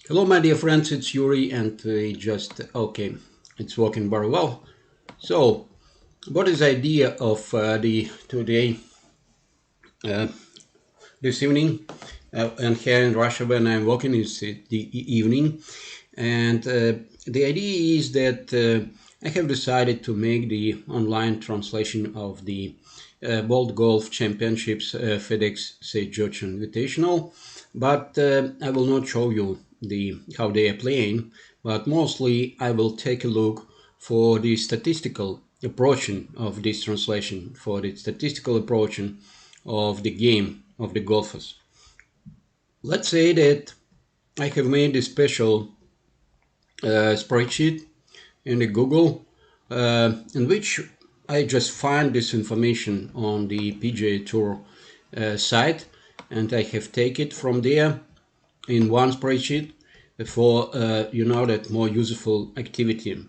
Hello my dear friends, it's Yuri and it's working very well. So, what is the idea of the today, uh, this evening, and here in Russia when I'm working is the evening, and the idea is that I have decided to make the online translation of the World Golf Championships-FedEx St. Jude Invitational, but I will not show you how they are playing, but mostly I will take a look for the statistical approaching of this translation, for the statistical approaching of the game of the golfers. Let's say that I have made a special spreadsheet in the Google in which I just find this information on the PGA Tour site, and I have taken it from there in one spreadsheet for that more useful activity.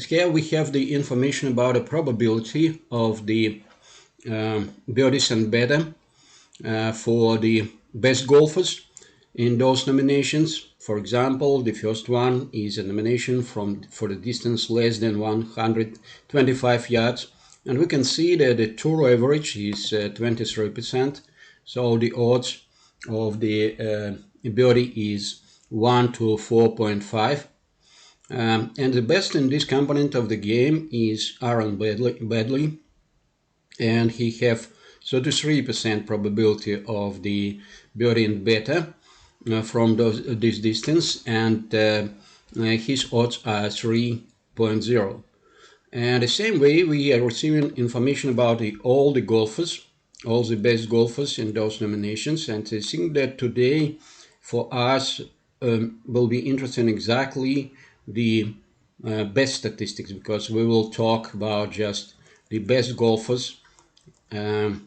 Here we have the information about the probability of the birdies and better for the best golfers in those nominations. For example, the first one is a nomination for the distance less than 125 yards, and we can see that the tour average is 23%. So the odds of the birdie is 1 to 4.5. And the best in this component of the game is Aaron Badley, and he have 33% probability of the birdie and better from this distance, and his odds are 3.0. And the same way we are receiving information about all the golfers, all the best golfers in those nominations, and I think that today for us will be interesting exactly the best statistics, because we will talk about just the best golfers. And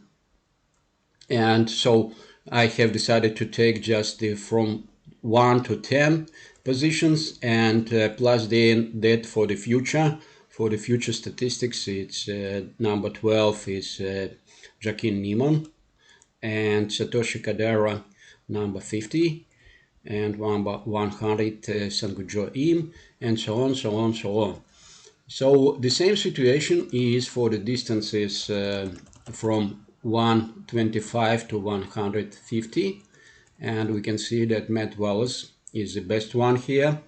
so I have decided to take just from 1 to 10 positions, and plus that for the future statistics, it's number 12 is Joaquin Niemann, and Satoshi Kadara number 50, and number 100 Sangujo Im, and so on, so on, so on. So the same situation is for the distances from 125 to 150, and we can see that Matt Wallace is the best one here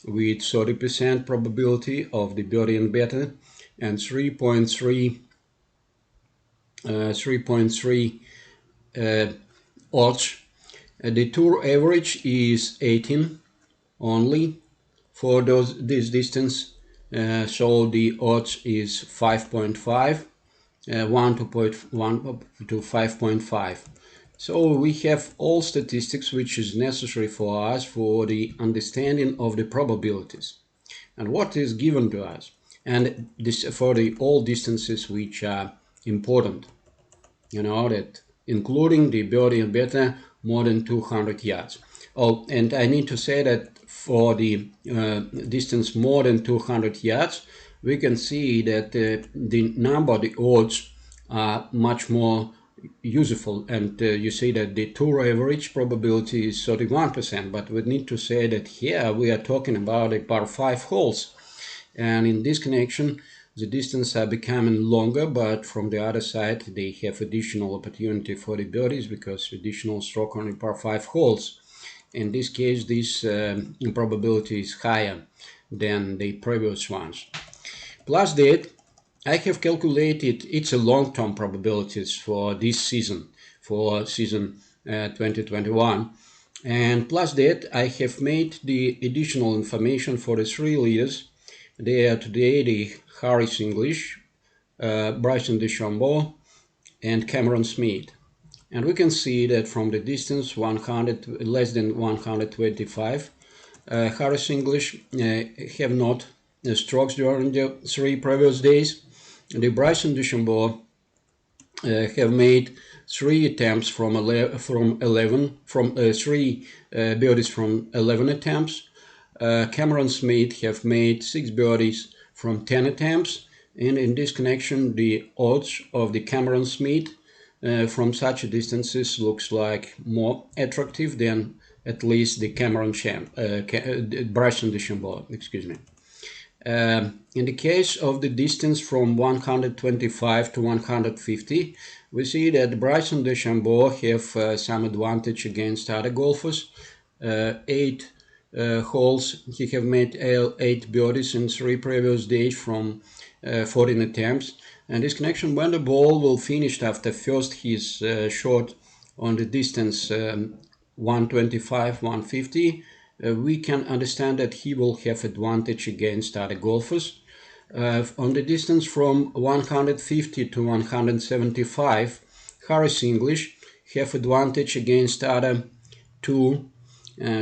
with 30% probability of the birdie and better, and 3.3 odds. The tour average is 18 only for this distance, so the odds is 5.5. 1 to 5.5. So we have all statistics which is necessary for us for the understanding of the probabilities and what is given to us, and this for the all distances which are important, that including the birdie and better more than 200 yards. Oh, and I need to say that for the distance more than 200 yards, we can see that the odds are much more useful, and you see that the tour average probability is 31%, but we need to say that here we are talking about a par 5 holes, and in this connection the distance are becoming longer, but from the other side they have additional opportunity for the birdies because additional stroke on the par 5 holes. In this case, this probability is higher than the previous ones. Plus that, I have calculated it's a long-term probabilities for this season, for season 2021. And plus that, I have made the additional information for the three leaders. They are today the Harris English, Bryson DeChambeau, and Cameron Smith. And we can see that from the distance 100, less than 125, Harris English have not strokes during the 3 previous days. The Bryson DeChambeau have made 3 attempts from 3 birdies from 11 attempts. Cameron Smith have made 6 birdies from 10 attempts, and in this connection the odds of the Cameron Smith from such distances looks like more attractive than at least the Bryson DeChambeau, excuse me. In the case of the distance from 125 to 150, we see that Bryson DeChambeau have some advantage against other golfers. 8 holes, he have made 8 birdies in 3 previous days from 14 attempts. And this connection, when the ball will finish after first his shot on the distance 125, 150, we can understand that he will have advantage against other golfers. On the distance from 150 to 175, Harris English have advantage against other 2.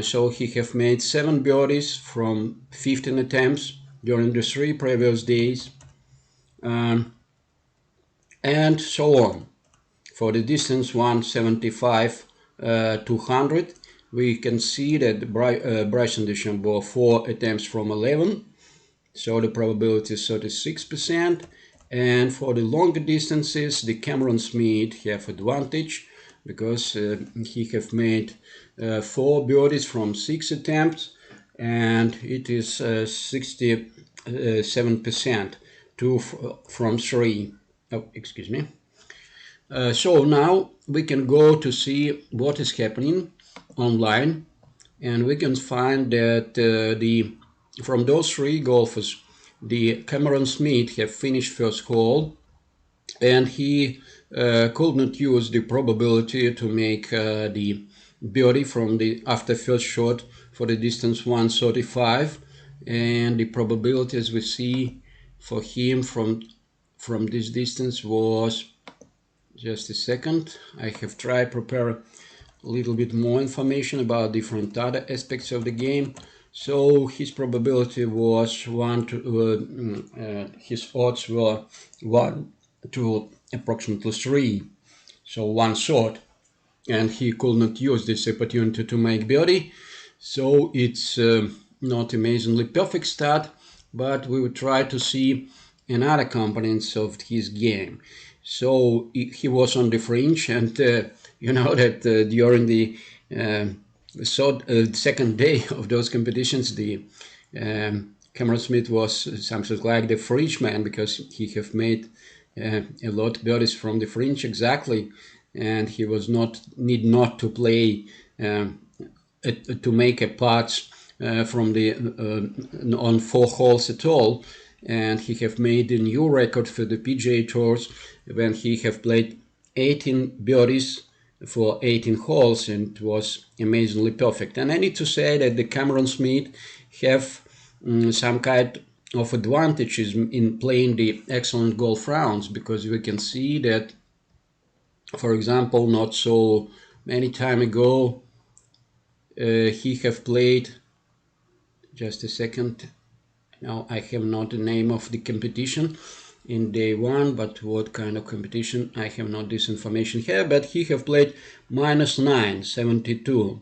So he have made 7 birdies from 15 attempts during the 3 previous days, and so on. For the distance 175 to 100, we can see that Bryson DeChambeau 4 attempts from 11, so the probability is 36%. And for the longer distances, the Cameron Smith have advantage because he have made 4 birdies from 6 attempts, and it is 67% from 3. Oh, excuse me. So now we can go to see what is happening online, and we can find that from those 3 golfers, the Cameron Smith have finished first hole, and he could not use the probability to make the birdie from the after first shot for the distance 135, and the probability, as we see, for him from this distance was, just a second, I have tried prepare a little bit more information about different other aspects of the game. So his probability was his odds were 1 to approximately 3, so 1 shot, and he could not use this opportunity to make birdie. So it's not amazingly perfect start, but we will try to see another components of his game. So he was on the fringe, and you know that during the second day of those competitions, the Cameron Smith was something like the fringe man, because he have made a lot of birdies from the fringe exactly, and he was need not to play to make a putt from the on 4 holes at all, and he have made a new record for the PGA Tours when he have played 18 birdies for 18 holes, and it was amazingly perfect. And I need to say that the Cameron Smith have some kind of advantages in playing the excellent golf rounds, because we can see that, for example, not so many time ago, he have played, just a second, now I have not the name of the competition in day 1, but what kind of competition, I have not this information here, but he have played -9, 72,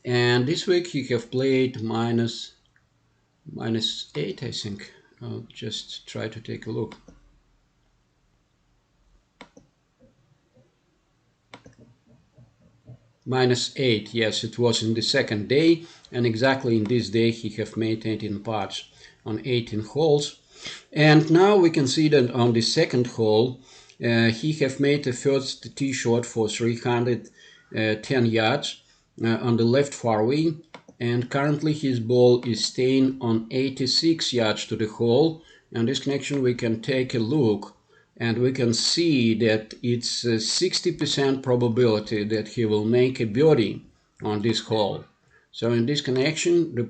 and this week he have played -8, I think. I'll just try to take a look. -8, yes, it was in the second day, and exactly in this day he have made 18 putts on 18 holes. And now we can see that on the second hole he have made the first tee shot for 310 yards on the left fairway, and currently his ball is staying on 86 yards to the hole. And this connection, we can take a look, and we can see that it's a 60% probability that he will make a birdie on this hole. So in this connection, the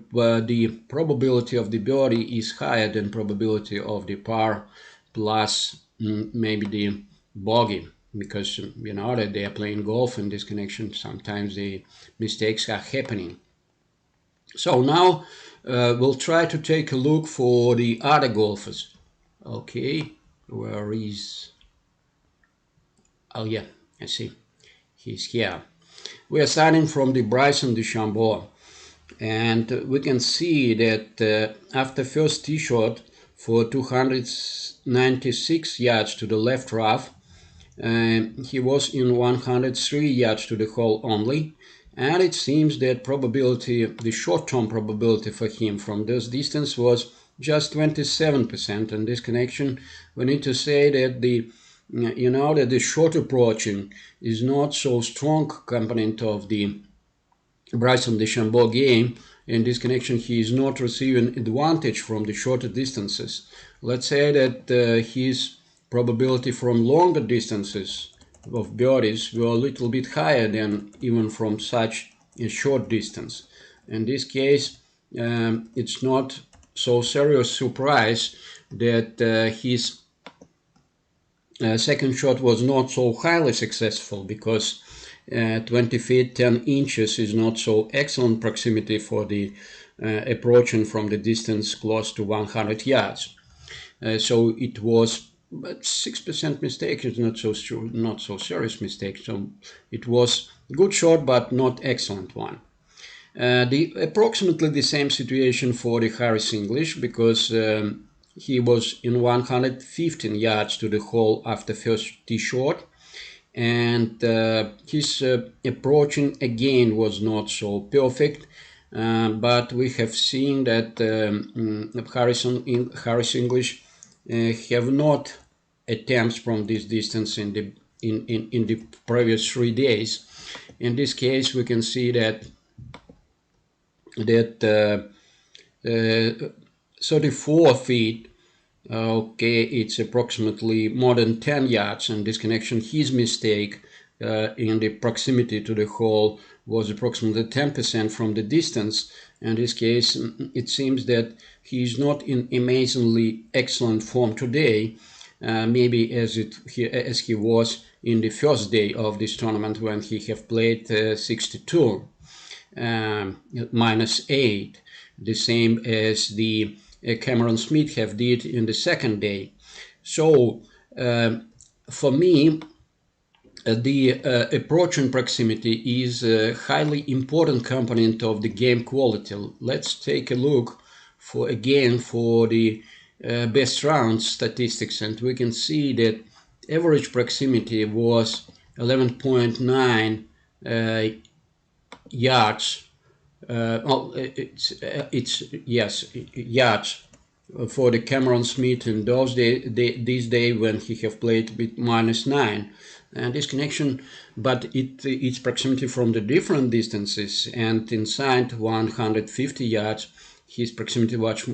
probability of the birdie is higher than probability of the par plus maybe the bogey, because you know that they are playing golf in this connection. Sometimes the mistakes are happening. So now we'll try to take a look for the other golfers. Okay, where is... Oh yeah, I see. He's here. We are starting from the Bryson DeChambeau, and we can see that after first tee shot for 296 yards to the left rough, he was in 103 yards to the hole only, And it seems that probability, the short-term probability for him from this distance was just 27%. In this connection, we need to say that that the short approaching is not so strong component of the Bryson DeChambeau game. In this connection, he is not receiving advantage from the shorter distances. Let's say that his probability from longer distances of birdies were a little bit higher than even from such a short distance. In this case, it's not so serious surprise that his second shot was not so highly successful, because 20 feet 10 inches is not so excellent proximity for the approaching from the distance close to 100 yards. So it was 6% mistake. It's not so serious mistake. So it was a good shot, but not excellent one. Approximately the same situation for the Harris English, because he was in 115 yards to the hole after first tee shot, and his approaching again was not so perfect. But we have seen that Harris English have not attempts from this distance in the previous 3 days. In this case, we can see that 34 feet. Okay, it's approximately more than 10 yards. In this connection, his mistake in the proximity to the hole was approximately 10% from the distance. In this case, it seems that he is not in amazingly excellent form today, maybe as he was in the first day of this tournament, when he have played 62 -8, the same as the Cameron Smith have did in the second day. So for me, the approaching proximity is a highly important component of the game quality. Let's take a look for the best rounds statistics, and we can see that average proximity was 11.9 yards. Yards for the Cameron Smith in those this day when he have played with -9. And this connection, but its proximity from the different distances, and inside 150 yards, his proximity was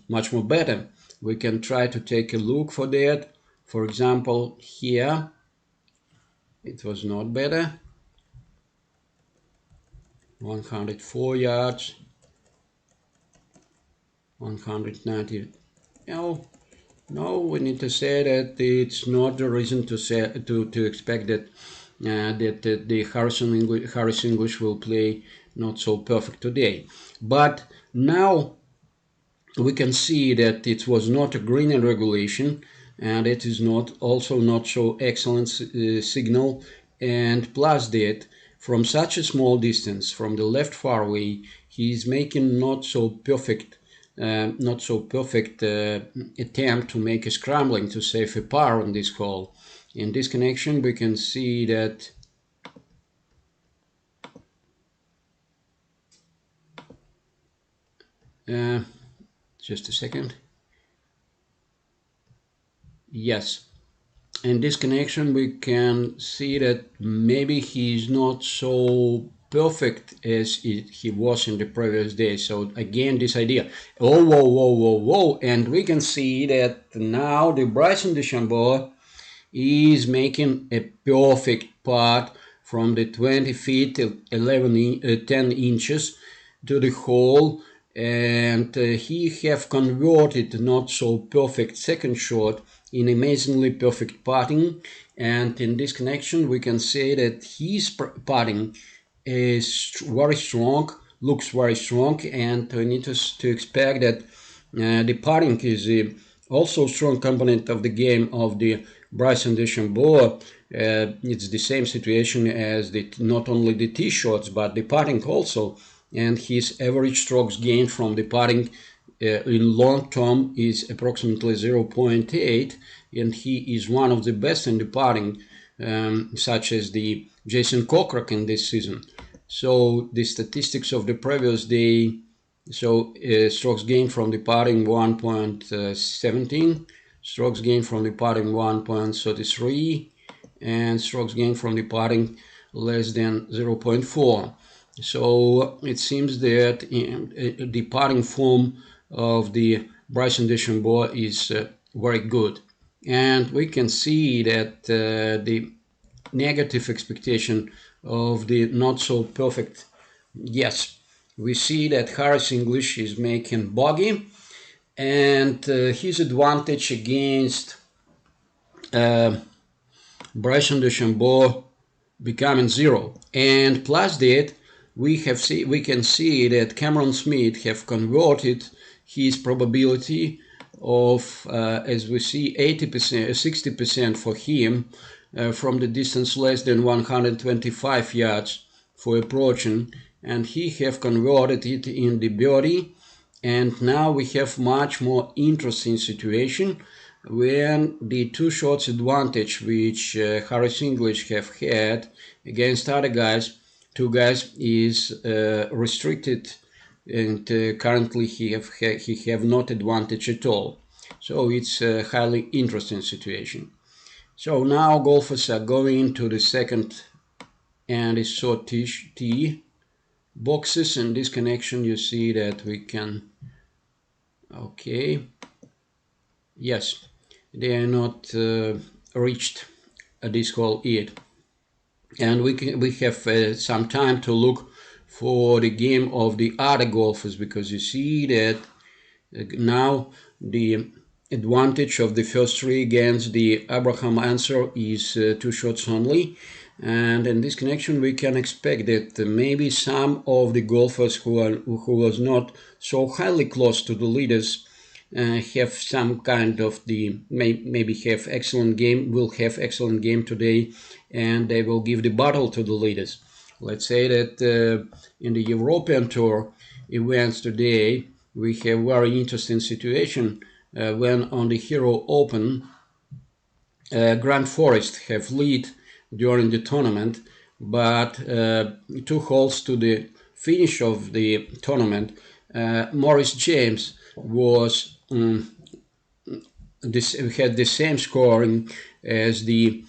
much more better. We can try to take a look for that. For example, here it was not better. 104 yards, 190. No, we need to say that it's not the reason to expect that the Harris English will play not so perfect today. But now we can see that it was not a green regulation, and it is not so excellent signal, and plus that from such a small distance from the left fairway, he is making not so perfect attempt to make a scrambling to save a par on this hole. In this connection, we can see that just a second. Yes. In this connection, we can see that maybe he's not so perfect as he was in the previous day. So again, this idea, whoa, and we can see that now the Bryson DeChambeau is making a perfect putt from the 20 feet 10 inches to the hole, and he have converted not so perfect second shot in amazingly perfect putting. And in this connection, we can say that his putting is very strong, looks very strong, and we need to expect that the putting is also a strong component of the game of the Bryson DeChambeau. It's the same situation as not only the tee shots, but the putting also, and his average strokes gained from the putting in long term is approximately 0.8, and he is one of the best in the putting, such as the Jason Kokrak in this season. So the statistics of the previous day, so strokes gained from the putting 1.17, strokes gained from the putting 1.33, and strokes gained from the putting less than 0.4. So it seems that the putting form of the Bryson DeChambeau is very good, and we can see that the negative expectation of the not so perfect. Yes, we see that Harris English is making bogey, and his advantage against Bryson DeChambeau becoming 0. And plus that, we can see that Cameron Smith have converted his probability of, as we see, 80%, 60% for him from the distance less than 125 yards for approaching, and he have converted it in the birdie. And now we have much more interesting situation when the two shots advantage which Harris English have had against other guys, two guys, is restricted, and currently he have not advantage at all. So it's a highly interesting situation. So now golfers are going to the second and the third tee boxes. In this connection you see that we can, okay, yes, they are not reached this hole yet, and we have some time to look for the game of the other golfers, because you see that now the advantage of the first three against the Abraham answer is 2 shots only. And in this connection we can expect that maybe some of the golfers who was not so highly close to the leaders have some kind of the maybe have excellent game, will have excellent game today, and they will give the battle to the leaders. Let's say that in the European Tour events today we have very interesting situation when on the Hero Open Grant Forrest have lead during the tournament, but 2 holes to the finish of the tournament, Maurice James was had the same scoring as the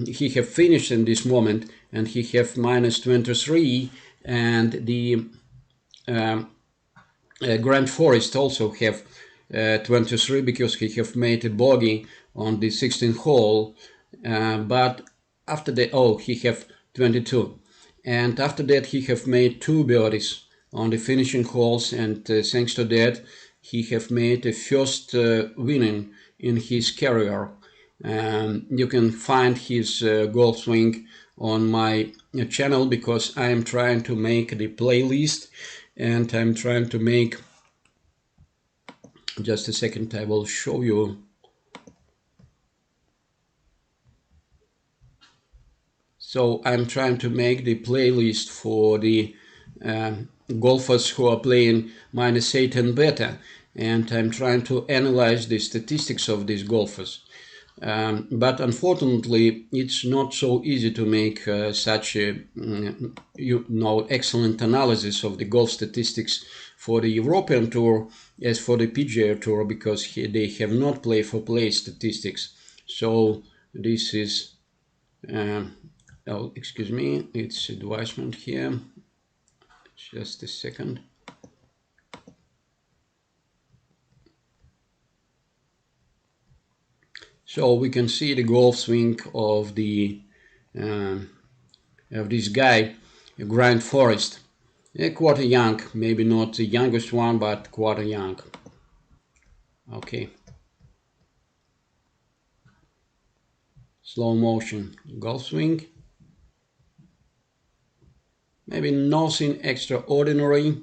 he have finished in this moment, and he have minus 23, and the Grant Forrest also have 23 because he have made a bogey on the 16th hole, but after that, oh, he have 22, and after that he have made 2 birdies on the finishing holes, and thanks to that he have made the first winning in his career. You can find his golf swing on my channel, because I am trying to make the playlist, and I'm trying to make, just a second, I will show you. So I'm trying to make the playlist for the golfers who are playing -8 and better, and I'm trying to analyze the statistics of these golfers. But unfortunately, it's not so easy to make such a excellent analysis of the golf statistics for the European Tour as for the PGA Tour, because they have not play-for-play statistics. So this is, oh, excuse me, it's advisement here. Just a second. So we can see the golf swing of the of this guy, Grant Forrest, quite young, maybe not the youngest one, but quite young. Okay. Slow motion golf swing. Maybe nothing extraordinary,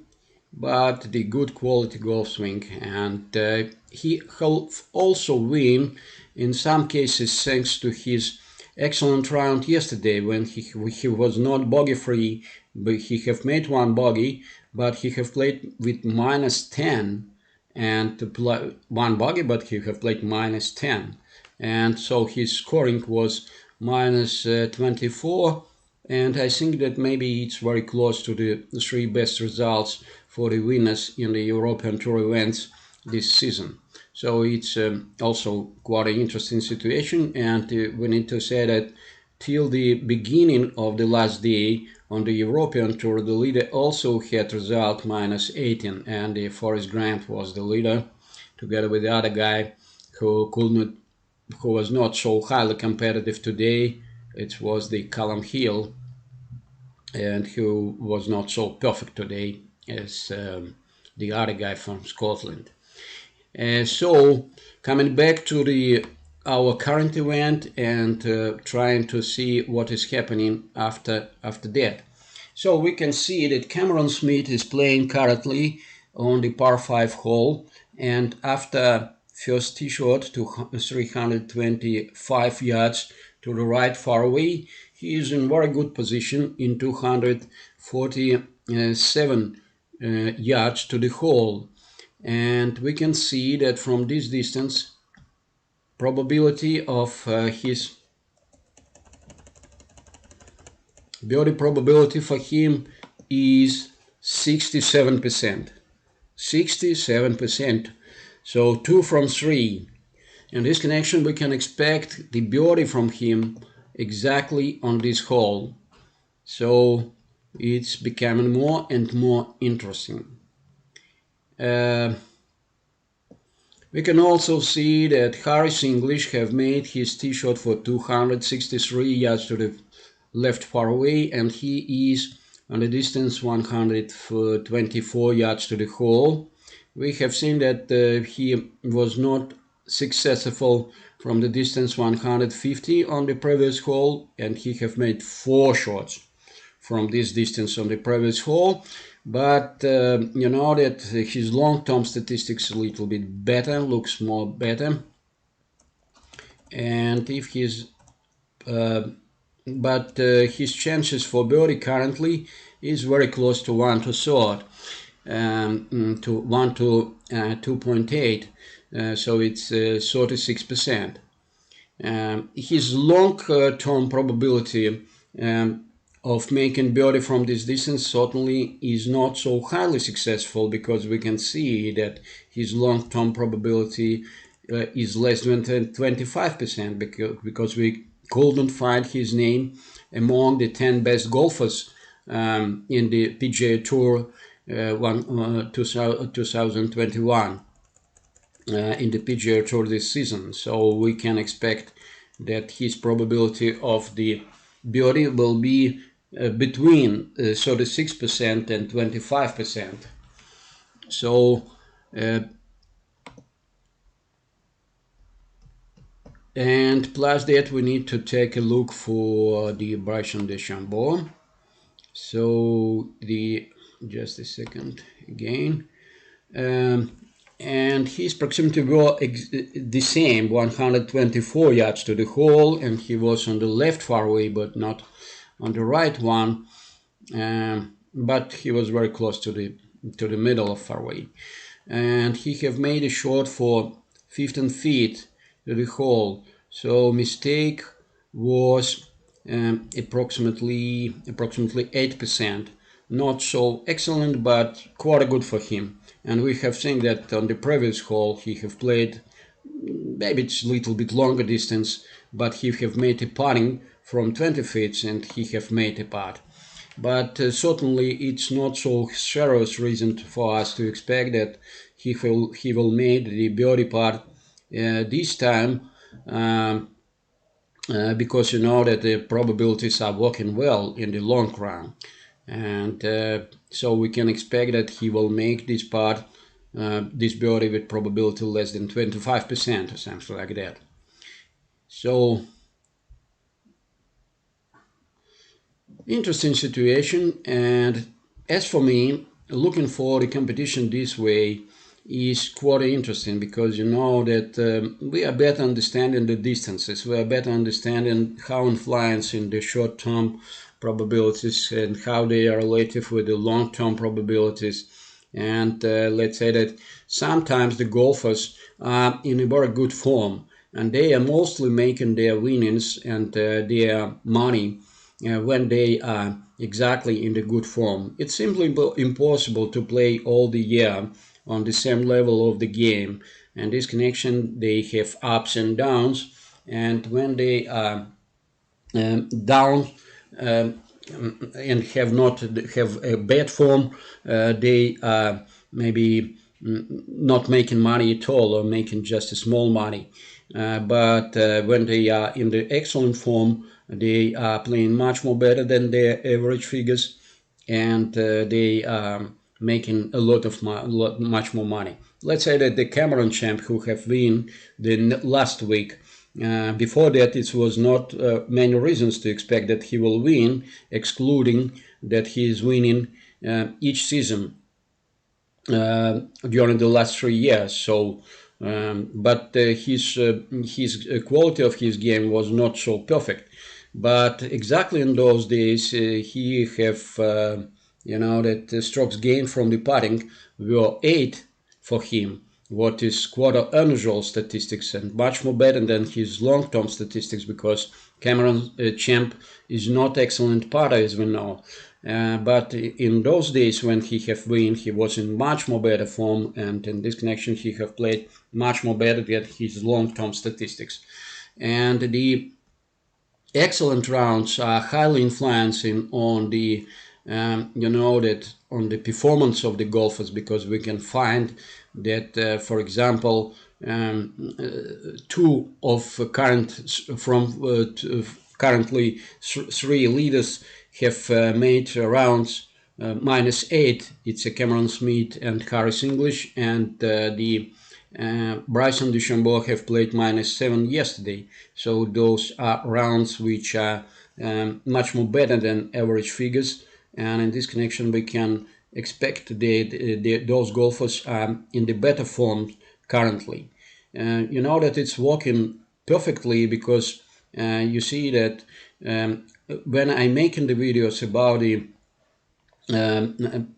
but the good quality golf swing, and he also win in some cases thanks to his excellent round yesterday, when he was not bogey free, but he have made 1 bogey, but he have played with -10, and to play 1 bogey, but he have played -10, and so his scoring was -24, and I think that maybe it's very close to the three best results for the winners in the European Tour events this season. So it's also quite an interesting situation, and we need to say that till the beginning of the last day on the European Tour, the leader also had result -18, and Forrest Grant was the leader, together with the other guy who was not so highly competitive today. It was the Callum Hill, and who was not so perfect today as the other guy from Scotland. So coming back to our current event and trying to see what is happening after that. So we can see that Cameron Smith is playing currently on the par 5 hole, and after first tee shot to 325 yards to the right far away, he is in very good position in 247 yards to the hole. And we can see that from this distance, probability of his birdie probability for him is 67%. 67%. So 2 from 3. In this connection, we can expect the birdie from him exactly on this hole. So it's becoming more and more interesting. We can also see that Harris English have made his tee shot for 263 yards to the left far away, and he is on the distance 124 yards to the hole. We have seen that he was not successful from the distance 150 on the previous hole, and he have made 4 shots from this distance on the previous hole. But you know that his long-term statistics a little bit better, looks more better. And if he's his chances for birdie currently is very close to 1 to third, to 1 to 2.8, so it's 36%. His long-term probability of making birdie from this distance certainly is not so highly successful, because we can see that his long-term probability is less than 25%, because we couldn't find his name among the 10 best golfers in the PGA Tour 2021 in the PGA Tour this season. So we can expect that his probability of the birdie will be between 36% and 25%. So and plus that, we need to take a look for the Bryson DeChambeau. So just a second again. And his proximity were the same, 124 yards to the hole, and he was on the left fairway but not on the right one, but he was very close to the middle of fairway, and he have made a shot for 15 feet to the hole. So mistake was approximately 8%. Not so excellent, but quite good for him. And we have seen that on the previous hole he have played, maybe it's a little bit longer distance, but he have made a putting from 20 feet, and he have made a putt. But certainly it's not so serious reason for us to expect that he will make the birdie putt this time, because you know that the probabilities are working well in the long run. And so we can expect that he will make this putt, this birdie, with probability less than 25% or something like that. So interesting situation. And as for me, looking for the competition this way is quite interesting, because you know that we are better understanding the distances, we are better understanding how influence in the short-term probabilities and how they are related with the long-term probabilities. And let's say that sometimes the golfers are in a very good form, and they are mostly making their winnings and their money when they are exactly in the good form. It's simply impossible to play all the year on the same level of the game. And this connection, they have ups and downs. And when they are down and have not have a bad form, they are maybe not making money at all or making just a small money. But when they are in the excellent form, they are playing much more better than their average figures, and they are making a lot of much more money. Let's say that the Cameron champ who have won the last week, before that, it was not many reasons to expect that he will win, excluding that he is winning each season during the last 3 years. So, but his quality of his game was not so perfect. But exactly in those days, he have that the strokes gained from the putting were 8 for him, what is quite unusual statistics and much more better than his long-term statistics, because Cameron Champ is not excellent putter, as we know. But in those days when he have won, he was in much more better form, and in this connection he have played much more better than his long-term statistics. And the excellent rounds are highly influencing on the that on the performance of the golfers, because we can find that for example, two of currently three leaders have made rounds -8. It's a Cameron Smith and Harris English, and the Bryson DeChambeau have played -7 yesterday. So those are rounds which are much more better than average figures, and in this connection we can expect those golfers are in the better form currently. You know that it's working perfectly, because you see that when I'm making the videos about the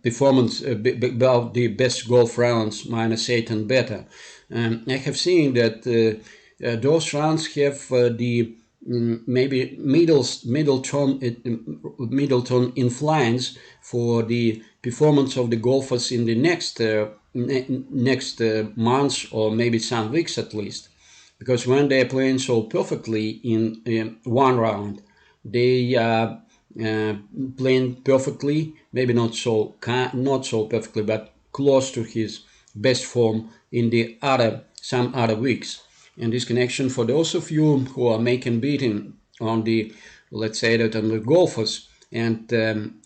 performance, about the best golf rounds, -8 and better, I have seen that those rounds have the maybe Middleton influence for the performance of the golfers in the next months, or maybe some weeks at least, because when they are playing so perfectly in one round, they are playing perfectly, maybe not so perfectly, but close to his best form in the some other weeks. And this connection, for those of you who are making beating on the, let's say that on the golfers, and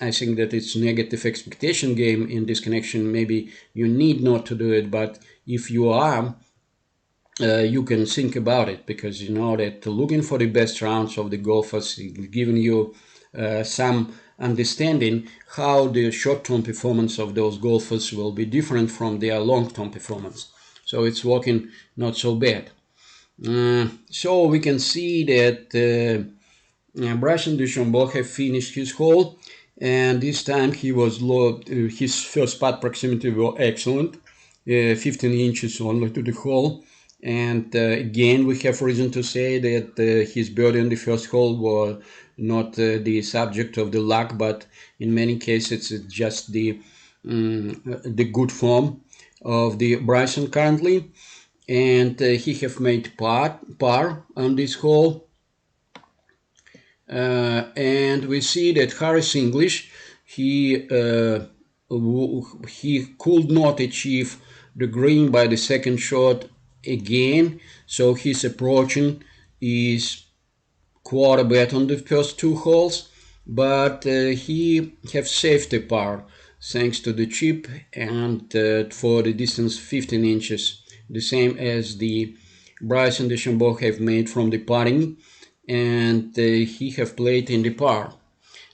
I think that it's negative expectation game in this connection, maybe you need not to do it, but if you are, you can think about it, because you know that looking for the best rounds of the golfers is giving you some understanding how the short-term performance of those golfers will be different from their long-term performance. So it's working not so bad. So we can see that Bryson DeChambeau have finished his hole, and this time he was low. His first putt proximity were excellent, 15 inches only to the hole. And again, we have reason to say that his birdie on the first hole were not the subject of the luck, but in many cases it's just the good form of the Bryson currently. And he have made par on this hole. And we see that Harris English, he could not achieve the green by the second shot again, so his approaching is quite a bit on the first two holes, but he have saved the par thanks to the chip, and for the distance 15 inches, the same as the Bryson DeChambeau have made from the putting, and he have played in the par.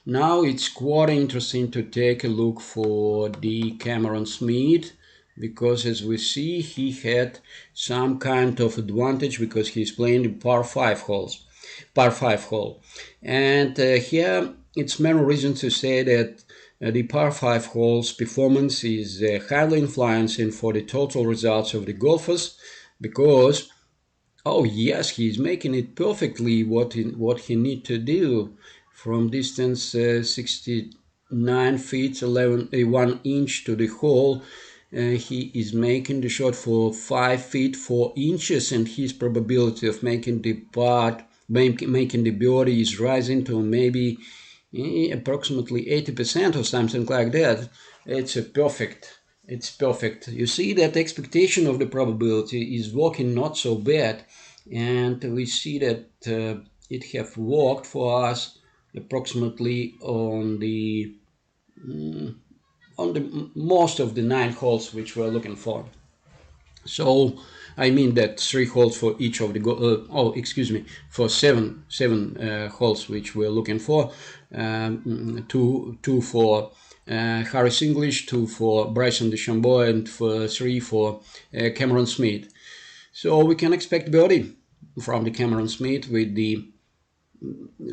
Now it's quite interesting to take a look for the Cameron Smith, because as we see, he had some kind of advantage because he's playing the par 5 hole. And here it's many reasons to say that the par 5 holes performance is highly influencing for the total results of the golfers, because oh yes, he's making it perfectly what he need to do. from distance 69 feet 1 inch to the hole. He is making the shot for 5 feet 4 inches, and his probability of making the putt, making the birdie, is rising to maybe approximately 80% or something like that. It's perfect. It's perfect. You see that expectation of the probability is working not so bad, and we see that it have worked for us approximately on the most of the 9 holes which we're looking for. So I mean that 3 holes for each of the for seven holes which we're looking for. Two for Harris English, 2 for Bryson DeChambeau, and 3 for Cameron Smith. So we can expect birdie from the Cameron Smith with the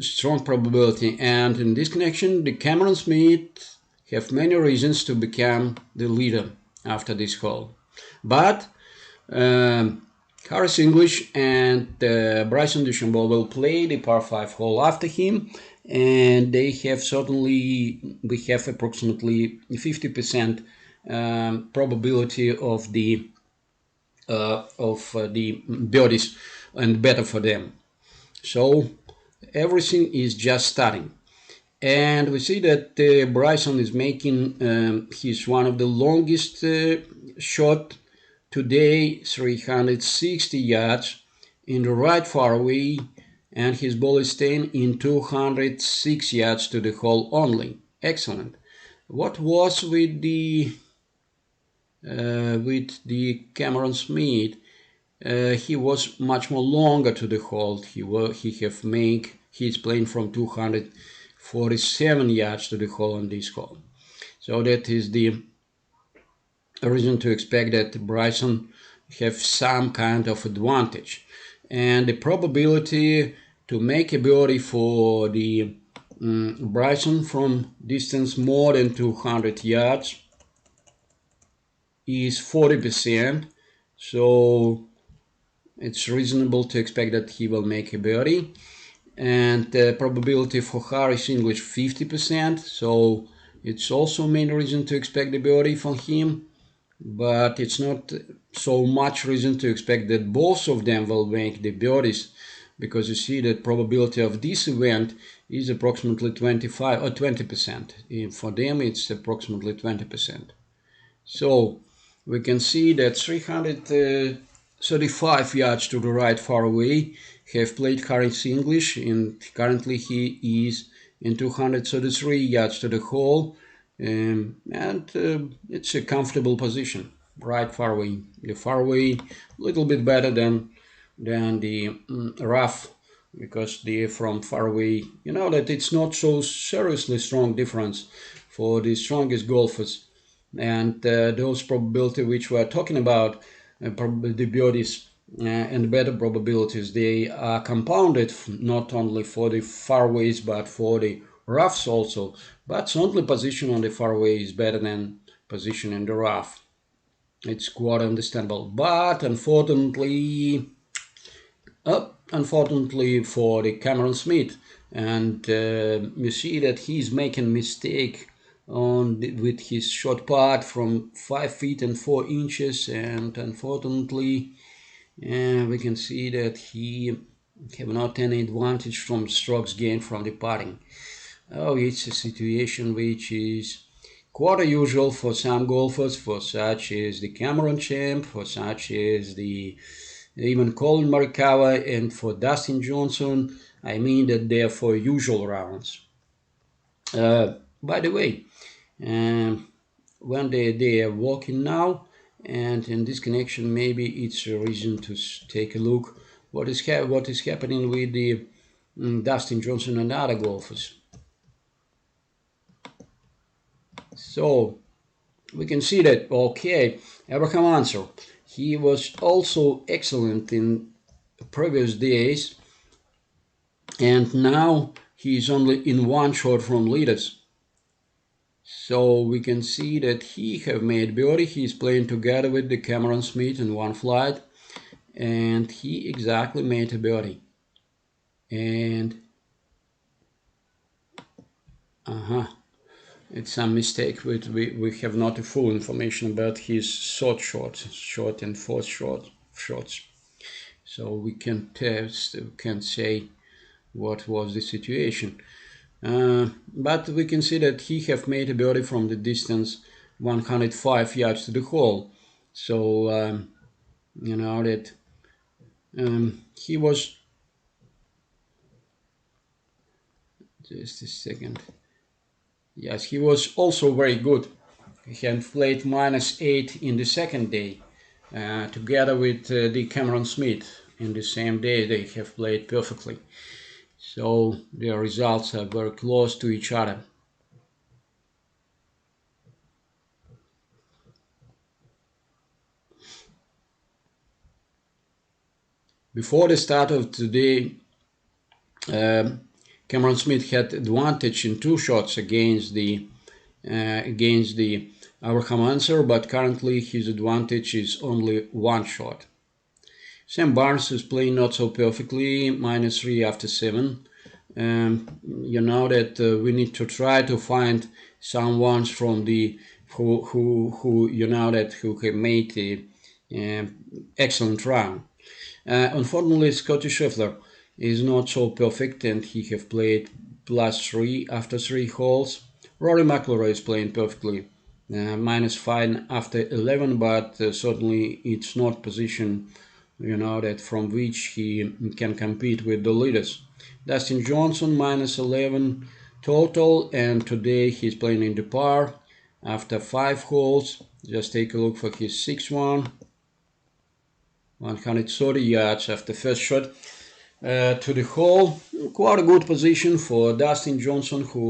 strong probability, and in this connection the Cameron Smith have many reasons to become the leader after this hole. But Harris English and Bryson DeChambeau will play the par 5 hole after him, and we have approximately 50% probability of the birdies, and better for them. So everything is just starting. And we see that Bryson is making his one of the longest shot today, 360 yards in the right fairway, and his ball is staying in 206 yards to the hole only. Excellent. What was with the Cameron Smith? He was much more longer to the hole. He's playing from 247 yards to the hole on this hole. So that is the reason to expect that Bryson have some kind of advantage. And the probability to make a birdie for the Bryson from distance more than 200 yards is 40%. So it's reasonable to expect that he will make a birdie. And the probability for Harris English 50%, so it's also main reason to expect the birdie from him, but it's not so much reason to expect that both of them will make the birdies, because you see that probability of this event is approximately 25 or 20%. For them it's approximately 20%. So we can see that 335 yards to the right fairway have played Harris English, and currently he is in 233 yards to the hole, and it's a comfortable position. Right fairway, the fairway a little bit better than the rough, because from fairway, you know that it's not so seriously strong difference for the strongest golfers, and those probability which we are talking about, the birdies and better probabilities, they are compounded not only for the fairways but for the roughs also. But certainly position on the fairway is better than position in the rough. It's quite understandable. But unfortunately for the Cameron Smith, and you see that he's making mistake with his shot putt from 5 feet and 4 inches, and unfortunately we can see that he have not any advantage from strokes gained from the putting. Oh, it's a situation which is quite unusual for some golfers, for such as the Cameron Champ, for such as even Colin Morikawa, and for Dustin Johnson. I mean that they are for usual rounds. By the way, when they are walking now, and in this connection maybe it's a reason to take a look what is happening with the Dustin Johnson and other golfers. So we can see that, okay, Abraham Answer, he was also excellent in previous days, and now he is only in 1 shot from leaders. So we can see that he have made birdie. He is playing together with the Cameron Smith in one flight, and he exactly made a birdie. And It's some mistake. We have not a full information about his short and fourth shots. So we can test, we can say what was the situation. But we can see that he have made a birdie from the distance 105 yards to the hole. So you know that he was, just a second. Yes, he was also very good. He had played -8 in the second day, together with the Cameron Smith. In the same day, they have played perfectly. So their results are very close to each other. Before the start of today, Cameron Smith had advantage in 2 shots against the Abraham Answer, but currently his advantage is only 1 shot. Sam Barnes is playing not so perfectly, -3 after 7. You know that we need to try to find someone from the who you know that who have made an excellent round. Unfortunately, Scotty Scheffler is not so perfect, and he have played +3 after 3 holes. Rory McIlroy is playing perfectly, -5 after 11, but certainly it's not position, you know, that from which he can compete with the leaders. Dustin Johnson -11 total, and today he's playing in the par after 5 holes. Just take a look for his 6th one. 130 yards after first shot to the hole. Quite a good position for Dustin Johnson, who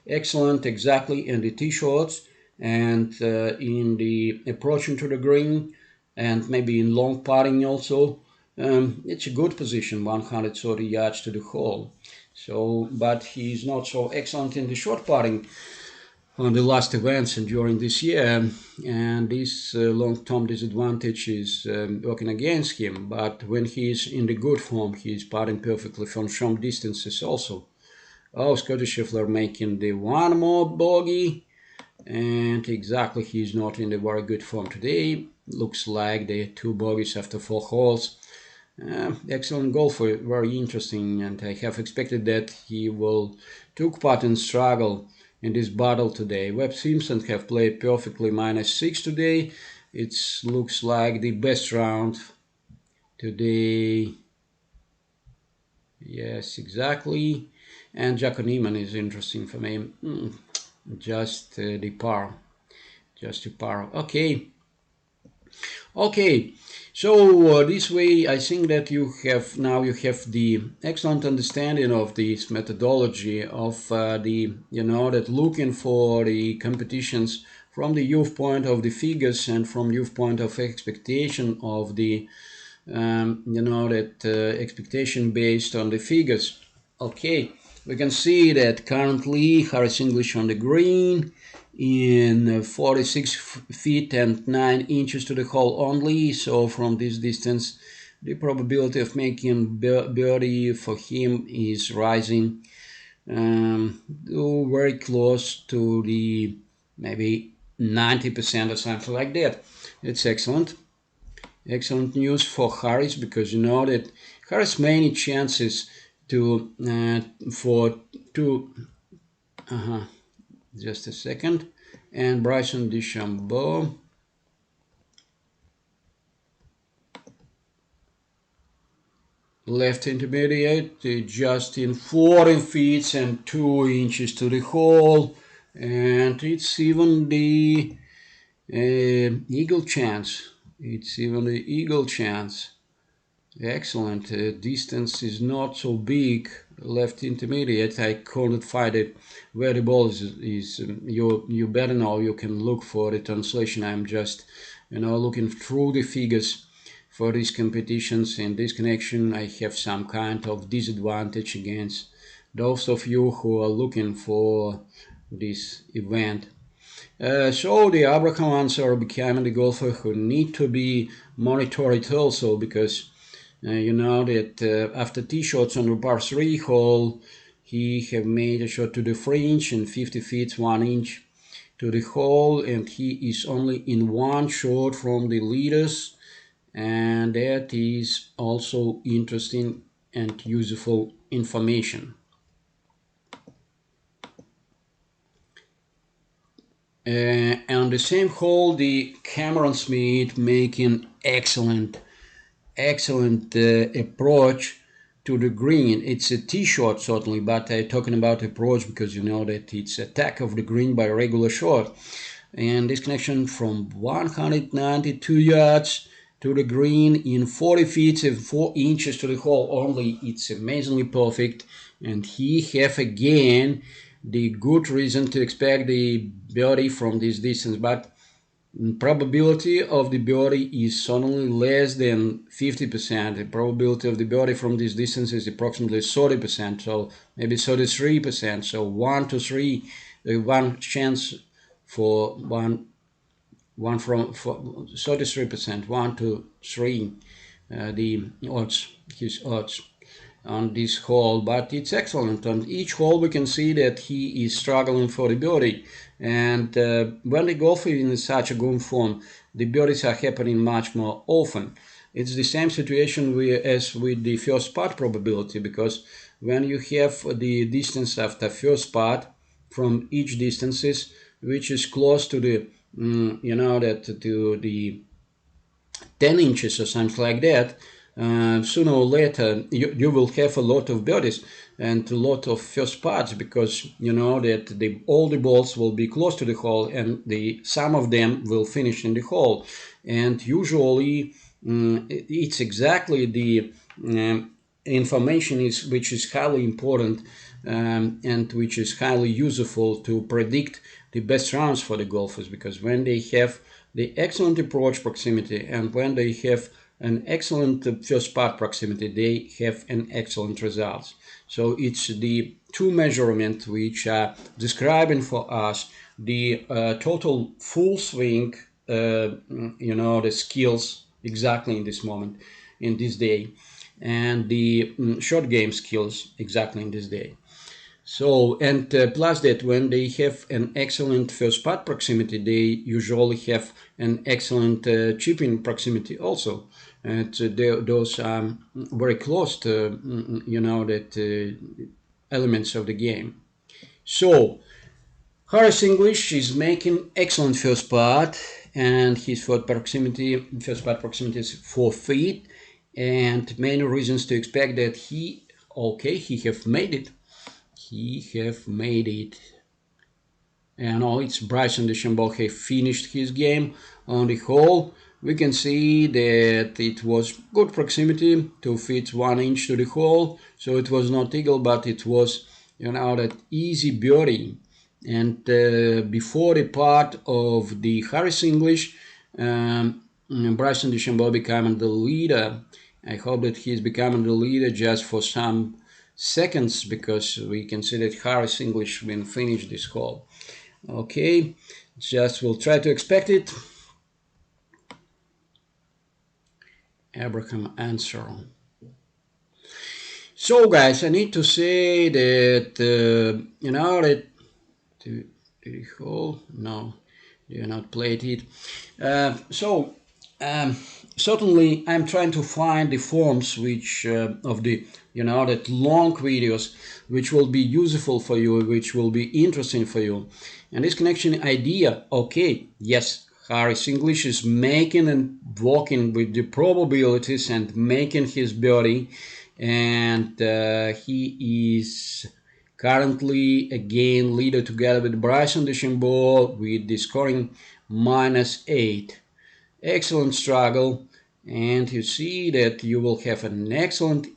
excellent exactly in the tee shots and in the approaching to the green, and maybe in long putting also. It's a good position, 130 yards to the hole. So, but he's not so excellent in the short putting on the last events and during this year, and this long-term disadvantage is working against him. But when he's in the good form, he's putting perfectly from short distances also. Oh, Scotty Scheffler making the one more bogey, and exactly he's not in the very good form today. Looks like the 2 bogeys after 4 holes. Excellent golfer, very interesting, and I have expected that he will take part and struggle in this battle today. Webb Simpson have played perfectly -6 today. It looks like the best round today. Yes, exactly. And Jaco Neiman is interesting for me. Just the par. Just the par. Okay. Okay. So this way, I think that you have the excellent understanding of this methodology of that looking for the competitions from the viewpoint of the figures and from viewpoint of expectation of the expectation based on the figures. Okay, we can see that currently Harris English on the green in 46 feet and 9 inches to the hole only. So from this distance, the probability of making birdie for him is rising very close to the maybe 90% or something like that. It's excellent. Excellent news for Harris, because you know that Harris many chances to just a second. And Bryson DeChambeau left intermediate, just in 14 feet and 2 inches to the hole, and it's even the eagle chance. It's even the eagle chance. Excellent. Distance is not so big. Left intermediate. I couldn't find it where the ball is. You better know. You can look for the translation. I'm just looking through the figures for these competitions. In this connection, I have some kind of disadvantage against those of you who are looking for this event. So the Abraham answer became the golfer who need to be monitored also, because you know that after tee shots on the par 3 hole, he have made a shot to the fringe and 50 feet 1 inch to the hole, and he is only in one shot from the leaders, and that is also interesting and useful information. On the same hole, the Cameron Smith making excellent approach to the green. It's a tee shot certainly, but I'm talking about approach because you know that it's attack of the green by a regular shot. And this connection from 192 yards to the green in 40 feet and 4 inches to the hole only. It's amazingly perfect, and he have again the good reason to expect the birdie from this distance, but probability of the birdie is certainly less than 50%. The probability of the birdie from this distance is approximately 30%, so maybe 33%. So 1 to 3, one chance for one from for 33%, 1 to 3, the odds, his odds on this hole, but it's excellent. On each hole we can see that he is struggling for the birdie, and when the golfer is in such a good form, the birdies are happening much more often. It's the same situation as with the first putt probability, because when you have the distance after first putt from each distances, which is close to the to the 10 inches or something like that, sooner or later you will have a lot of birdies and a lot of first putts, because you know that all the balls will be close to the hole, and some of them will finish in the hole. And usually it's exactly the information which is highly important and which is highly useful to predict the best rounds for the golfers, because when they have the excellent approach proximity and when they have an excellent first putt proximity, they have an excellent results. So it's the two measurements which are describing for us the total full swing, the skills exactly in this moment, in this day, and the short game skills exactly in this day. So, and plus that, when they have an excellent first putt proximity, they usually have an excellent chipping proximity also. And those are very close to, elements of the game. So, Harris English is making excellent first putt, and his first putt proximity is 4 feet, and many reasons to expect that he have made it. He have made it. And it's Bryson DeChambeau. He finished his game on the hole. We can see that it was good proximity, 2 feet 1 inch to the hole. So it was not eagle, but it was that easy birdie. And before the part of the Harris English, Bryson DeChambeau becoming the leader. I hope that he's becoming the leader just for some seconds, because we can see that Harris English will finish this hole. Okay, just we'll try to expect it. Abraham answer. So guys, I need to say that that did he hole? No, they are not played it. Certainly I'm trying to find the forms which of the that long videos which will be useful for you, which will be interesting for you. And this connection idea, okay, yes, Harris English is making and walking with the probabilities and making his birdie, and he is currently again leader together with Bryson DeChambeau with the scoring -8. Excellent struggle, and you see that you will have an excellent,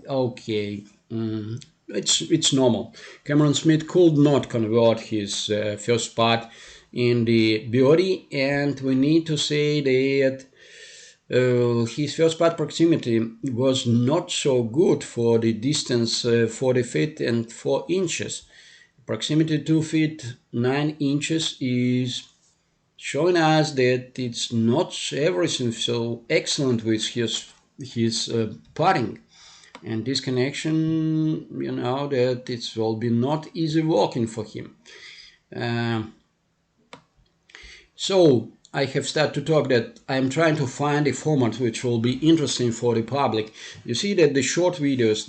it's normal. Cameron Smith could not convert his first putt in the birdie, and we need to say that his first putt proximity was not so good for the distance 40 feet and 4 inches. Proximity 2 feet 9 inches is showing us that it's not everything so excellent with his putting. and this connection, you know, that it will be not easy walking for him. So I have started to talk that I'm trying to find a format which will be interesting for the public. You see that the short videos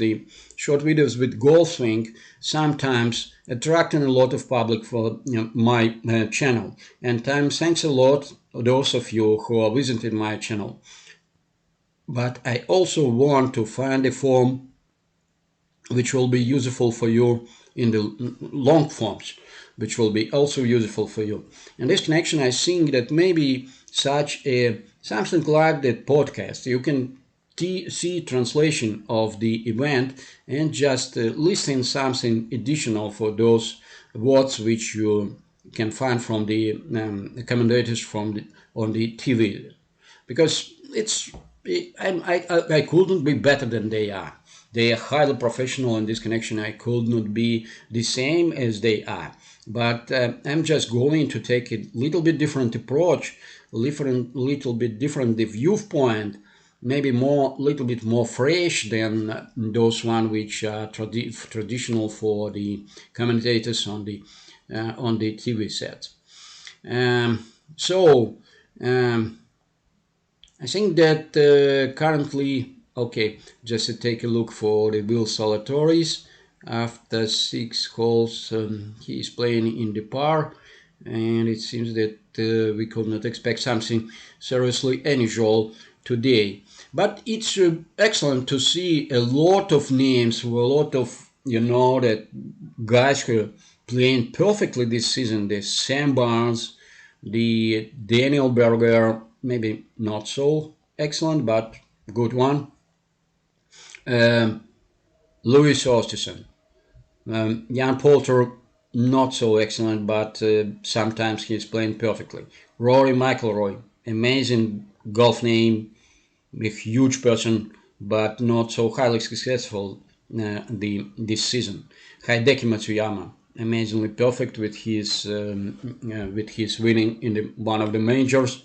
with golf swing sometimes attracting a lot of public for my channel. And thanks a lot those of you who are visiting my channel. But I also want to find a form which will be useful for you in the long forms, which will be also useful for you. In this connection, I think that maybe something like that podcast, you can see translation of the event and just listen something additional for those words which you can find from the commentators on the TV, because I couldn't be better than they are. They are highly professional in this connection. I could not be the same as they are. But I'm just going to take a little bit different approach, little bit different the viewpoint, maybe little bit more fresh than those one which are traditional for the commentators on the TV sets. I think that currently, okay, just to take a look for the Will Salatoris. After 6 holes, he is playing in the par, and it seems that we could not expect something seriously unusual today. But it's excellent to see a lot of names, a lot of, that guys who are playing perfectly this season. The Sam Barnes, the Daniel Berger, maybe not so excellent, but good one. Louis Oosthuizen. Jan Poulter, not so excellent, but sometimes he's playing perfectly. Rory McIlroy, amazing golf name, a huge person, but not so highly successful this season. Hideki Matsuyama, amazingly perfect with his winning in one of the majors.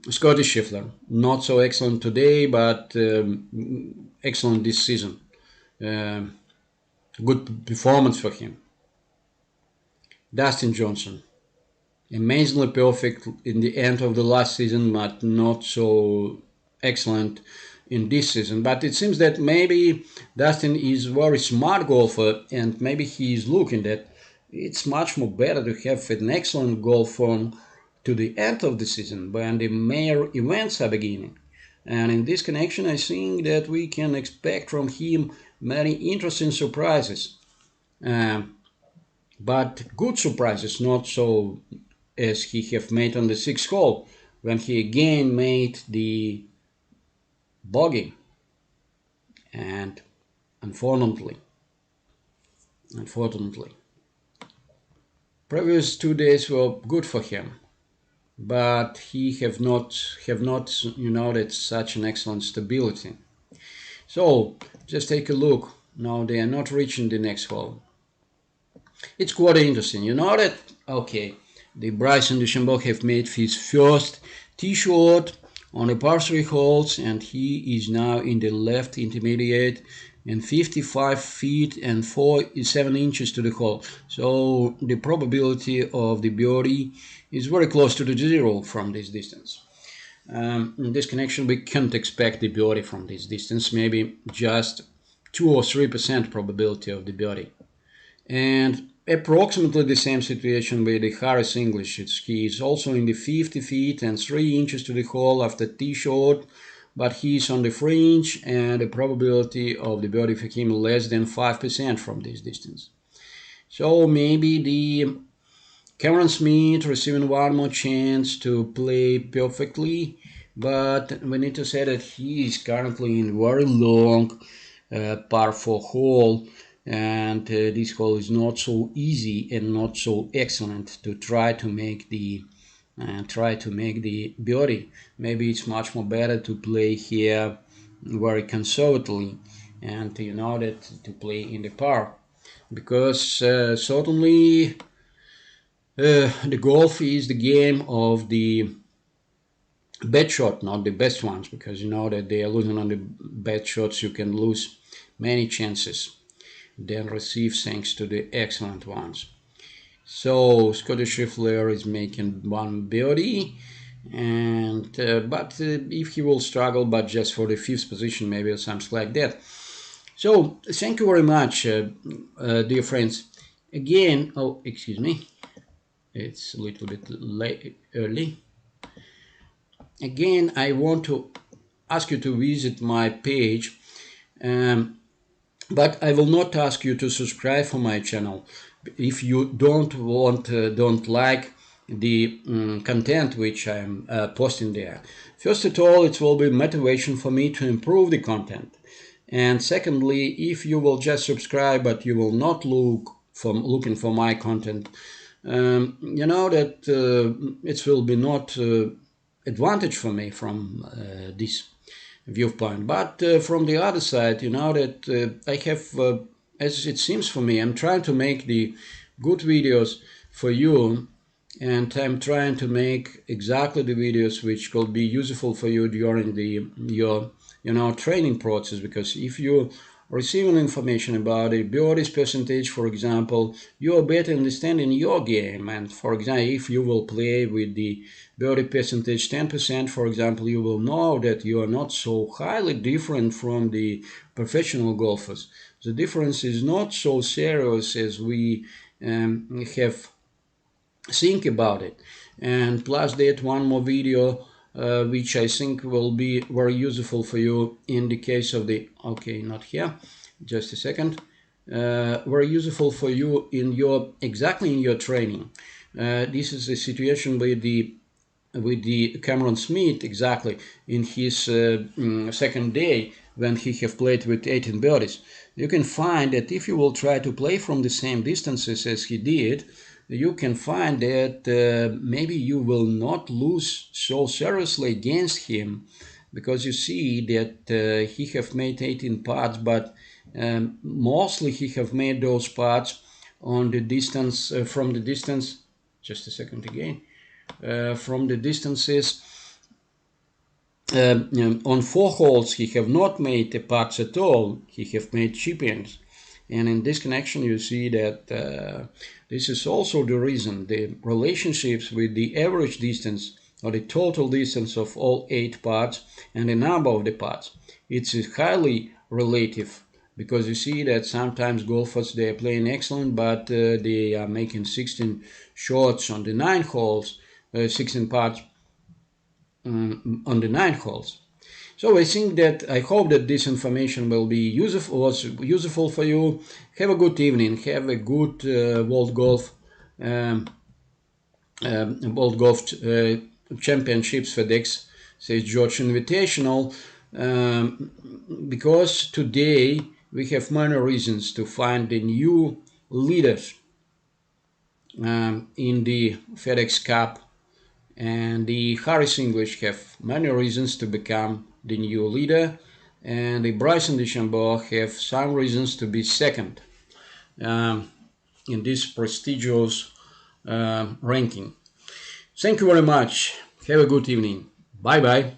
Scotty Scheffler, not so excellent today, but excellent this season. Good performance for him. Dustin Johnson, amazingly perfect in the end of the last season, but not so excellent in this season. But it seems that maybe Dustin is a very smart golfer, and maybe he is looking that it's much more better to have an excellent golf form to the end of the season when the major events are beginning. And in this connection, I think that we can expect from him many interesting surprises. But good surprises, not so as he have made on the 6th hole, when he again made the bogey. And unfortunately, previous 2 days were good for him, but he have not that such an excellent stability. So just take a look. Now they are not reaching the next hole. It's quite interesting. You know that, okay, the Bryson DeChambeau have made his first tee shot on the par 3 holes, and he is now in the left intermediate and 55 feet and 7 inches to the hole. So the probability of the birdie is very close to the zero from this distance. In this connection, we can't expect the birdie from this distance, maybe just 2 or 3% probability of the birdie. And approximately the same situation with the Harris English. He is also in the 50 feet and 3 inches to the hole after tee shot, but he is on the fringe, and the probability of the birdie for him less than 5% from this distance. So maybe the Cameron Smith receiving one more chance to play perfectly, but we need to say that he is currently in very long par 4 hole, and this hole is not so easy and not so excellent to try to make the birdie. Maybe it's much more better to play here very conservatively, and that to play in the par, because certainly the golf is the game of the bad shot, not the best ones, because you know that they are losing on the bad shots. You can lose many chances than receive thanks to the excellent ones. So Scottish Scheffler is making one birdie, and but if he will struggle, but just for the 5th position maybe or something like that. So thank you very much, dear friends. Again, oh excuse me, it's a little bit early. Again, I want to ask you to visit my page, but I will not ask you to subscribe for my channel if you don't like the content which I'm posting there. First of all, it will be motivation for me to improve the content, and secondly, if you will just subscribe but you will not looking for my content, you know that it will be not advantage for me from this viewpoint. But from the other side, you know that I have, as it seems for me, I'm trying to make the good videos for you, and I'm trying to make exactly the videos which could be useful for you during your training process. Because if you receiving information about a birdies percentage, for example, you are better understanding your game. And for example, if you will play with the birdie percentage 10%, for example, you will know that you are not so highly different from the professional golfers. The difference is not so serious as we have think about it. And plus that, one more video which I think will be very useful for you in the case of the, okay, not here, just a second, very useful for you in your, exactly in your training. This is the situation with the Cameron Smith, exactly in his second day, when he have played with 18 birdies. You can find that if you will try to play from the same distances as he did, you can find that maybe you will not lose so seriously against him, because you see that he have made 18 putts, but mostly he have made those putts on the distance, from the distance, just a second again, from the distances. On 4 holes he have not made the putts at all, he have made chip-ins. And in this connection you see that this is also the reason the relationships with the average distance, or the total distance of all 8 putts, and the number of the putts, it's highly relative. Because you see that sometimes golfers, they are playing excellent, but they are making 16 shots on the 9 holes, 16 putts on the 9 holes. So I think that, I hope that this information will be useful for you. Have a good evening. Have a good World Golf Championships-FedEx St. Jude Invitational, because today we have many reasons to find the new leaders in the FedEx Cup, and the Harris English have many reasons to become the new leader, and the Bryson DeChambeau have some reasons to be second in this prestigious ranking. Thank you very much. Have a good evening. Bye bye.